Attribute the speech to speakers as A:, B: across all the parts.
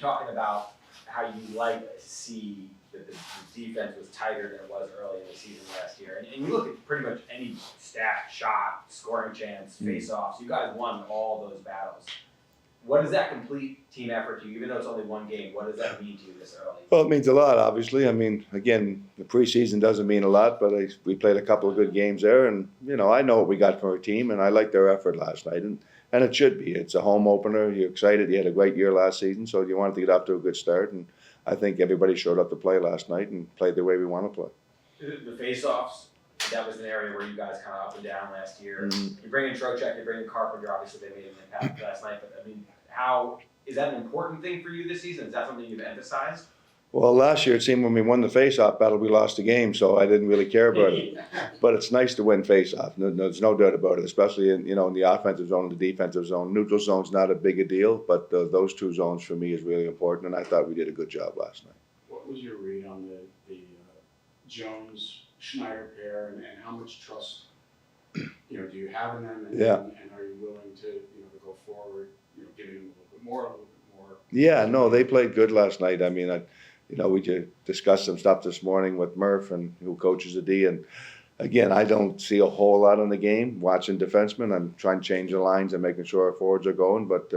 A: talking about how you like to see that the defense was tighter than it was early in the season last year. And you look at pretty much any stat, shot, scoring chance, face-offs, you guys won all those battles. What does that complete team effort to you, even though it's only one game, what does that mean to you this early?
B: Well, it means a lot, obviously. I mean, again, the preseason doesn't mean a lot, but we played a couple of good games there, and, I know what we got from our team, and I liked their effort last night, and it should be. It's a home opener. You're excited. You had a great year last season, so you wanted to get off to a good start, and I think everybody showed up to play last night and played the way we want to play.
A: The face-offs, that was an area where you guys kind of up and down last year.
B: Mm-hmm.
A: You bring in Trocheck, you bring in Carpenter, obviously they made an impact last night, but I mean, is that an important thing for you this season? Is that something you've emphasized?
B: Well, last year it seemed when we won the face-off battle, we lost the game, so I didn't really care about it. But it's nice to win face-off. There's no doubt about it, especially in the offensive zone and the defensive zone. Neutral zone's not a big a deal, but those two zones for me is really important, and I thought we did a good job last night.
C: What was your read on the Jones-Schneider pair, and how much trust do you have in them, and are you willing to to go forward, giving them a little bit more?
B: Yeah, no, they played good last night. I mean, we just discussed some stuff this morning with Murph, and who coaches the D. And again, I don't see a whole lot in the game. Watching defensemen, I'm trying to change the lines and making sure our forwards are going. But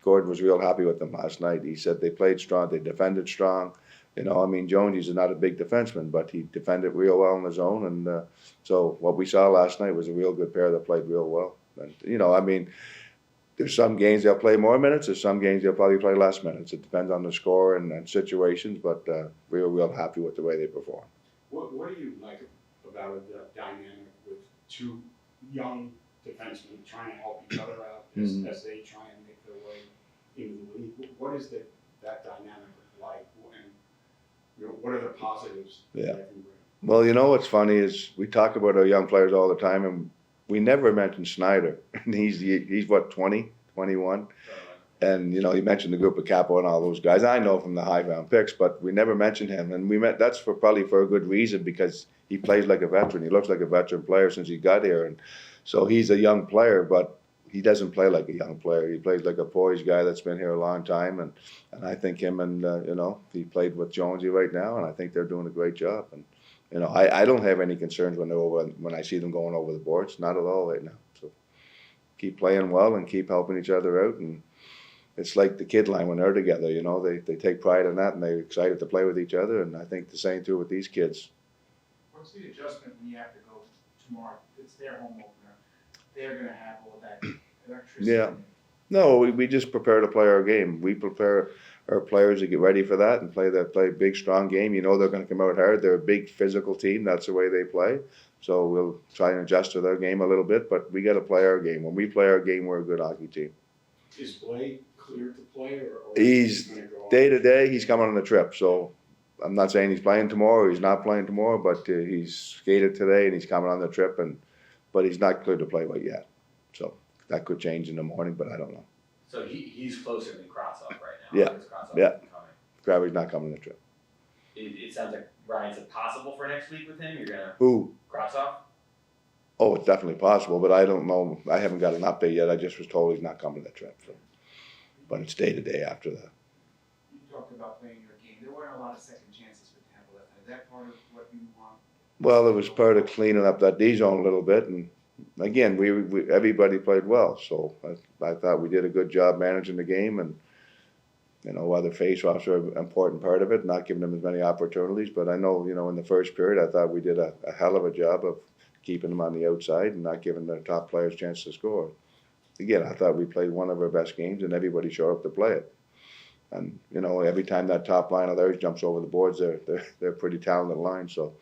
B: Gord was real happy with them last night. He said they played strong, they defended strong. Jones is not a big defenseman, but he defended real well in the zone. And so what we saw last night was a real good pair that played real well. And there's some games they'll play more minutes. There's some games they'll probably play less minutes. It depends on the score and situations, but we were real happy with the way they performed.
C: What do you like about the dynamic with two young defensemen trying to help each other out as they try and make their way into the league? What is that dynamic like, and what are the positives that can bring?
B: Well, what's funny is we talk about our young players all the time, and we never mentioned Schneider. And he's what, 20, 21? And, you mentioned the group of Capo and all those guys. I know from the high round picks, but we never mentioned him. And that's probably for a good reason, because he plays like a veteran. He looks like a veteran player since he got here. And so he's a young player, but he doesn't play like a young player. He plays like a poised guy that's been here a long time. And I think him and, he played with Jonesy right now, and I think they're doing a great job. And, I don't have any concerns when I see them going over the boards. Not at all right now. So keep playing well and keep helping each other out. And it's like the kid line when they're together. They take pride in that, and they're excited to play with each other. And I think the same too with these kids.
D: What's the adjustment when you have to go tomorrow? It's their home opener. They're going to have all that electricity.
B: Yeah. No, we just prepare to play our game. We prepare our players to get ready for that and play a big, strong game. They're going to come out hard. They're a big physical team. That's the way they play. So we'll try and adjust to their game a little bit, but we got to play our game. When we play our game, we're a good hockey team.
C: Is Blake cleared to play, or
B: he's day to day? He's coming on the trip, so I'm not saying he's playing tomorrow. Or he's not playing tomorrow, but he's skated today and he's coming on the trip, but he's not cleared to play yet. So that could change in the morning, but I don't know.
A: So he's closer than Krasov right now.
B: Yeah.
A: Krasov
B: Yeah.
A: isn't coming.
B: Gravey's not coming on the trip.
A: It sounds like Ryan's possible for next week with him. You're gonna
B: Who?
A: Krasov?
B: Oh, it's definitely possible, but I don't know. I haven't got an update yet. I just was told he's not coming to the trip. So. But it's day to day after that.
D: You talked about playing your game. There weren't a lot of second chances for Tampa left. Is that part of what you want?
B: Well, it was part of cleaning up that D zone a little bit, and again, we everybody played well. So I thought we did a good job managing the game, and while the face-offs are an important part of it, not giving them as many opportunities. But I know, in the first period, I thought we did a hell of a job of keeping them on the outside and not giving the top players a chance to score. Again, I thought we played one of our best games, and everybody showed up to play it. And every time that top line of theirs jumps over the boards, they're a pretty talented line. So,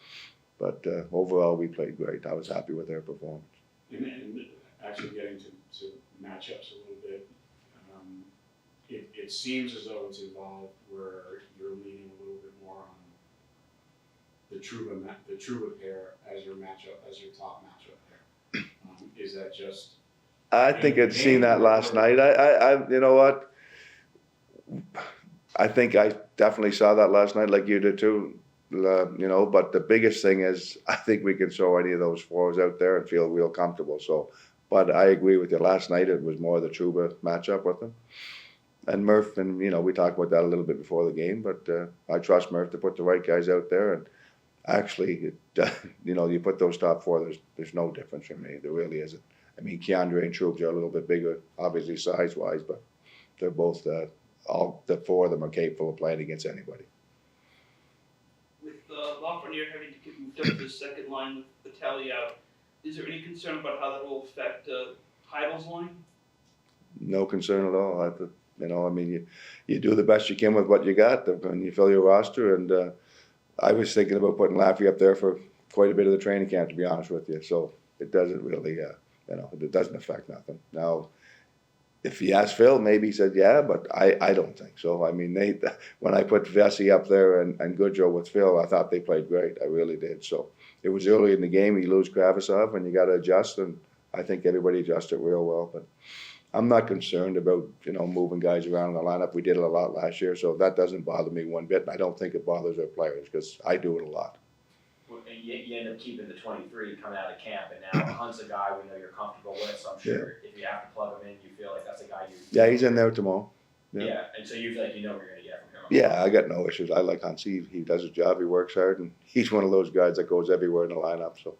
B: but overall, we played great. I was happy with their performance.
C: And actually getting to matchups a little bit, it seems as though it's evolved where you're leaning a little bit more on the Trouba pair as your top matchup pair. Is that just?
B: I think I'd seen that last night. I you know what? I think I definitely saw that last night, like you did too. But the biggest thing is I think we can throw any of those forwards out there and feel real comfortable. So, but I agree with you. Last night it was more the Trouba matchup with them. And Murph, and you know, we talked about that a little bit before the game, but I trust Murph to put the right guys out there. And actually, you know, you put those top four, there's no difference for me. There really isn't. I mean, Keandre and Troop are a little bit bigger, obviously size wise, but they're both all the four of them are capable of playing against anybody.
E: With Lafreniere having to get moved up to the second line with Vitale out, is there any concern about how that will affect Heidel's line?
B: No concern at all. You know, I mean, you do the best you can with what you got, and you fill your roster. And I was thinking about putting Laffy up there for quite a bit of the training camp, to be honest with you. So it doesn't really, you know, it doesn't affect nothing. Now, if he asked Phil, maybe he said yeah, but I don't think so. I mean, when I put Vesey up there and Goodrow with Phil, I thought they played great. I really did. So it was early in the game. You lose Kravitsov, and you got to adjust, and I think everybody adjusted real well. But I'm not concerned about, you know, moving guys around in the lineup. We did it a lot last year, so that doesn't bother me one bit. And I don't think it bothers our players because I do it a lot.
A: Well, and you end up keeping the 23 coming out of camp, and now Hunt's a guy we know you're comfortable with, so I'm sure if you have to plug him in, you feel like that's a guy you.
B: Yeah, he's in there tomorrow.
A: Yeah, and so you feel like you know what you're going to get from him.
B: Yeah, I got no issues. I like Hunt. He does his job. He works hard, and he's one of those guys that goes everywhere in the lineup. So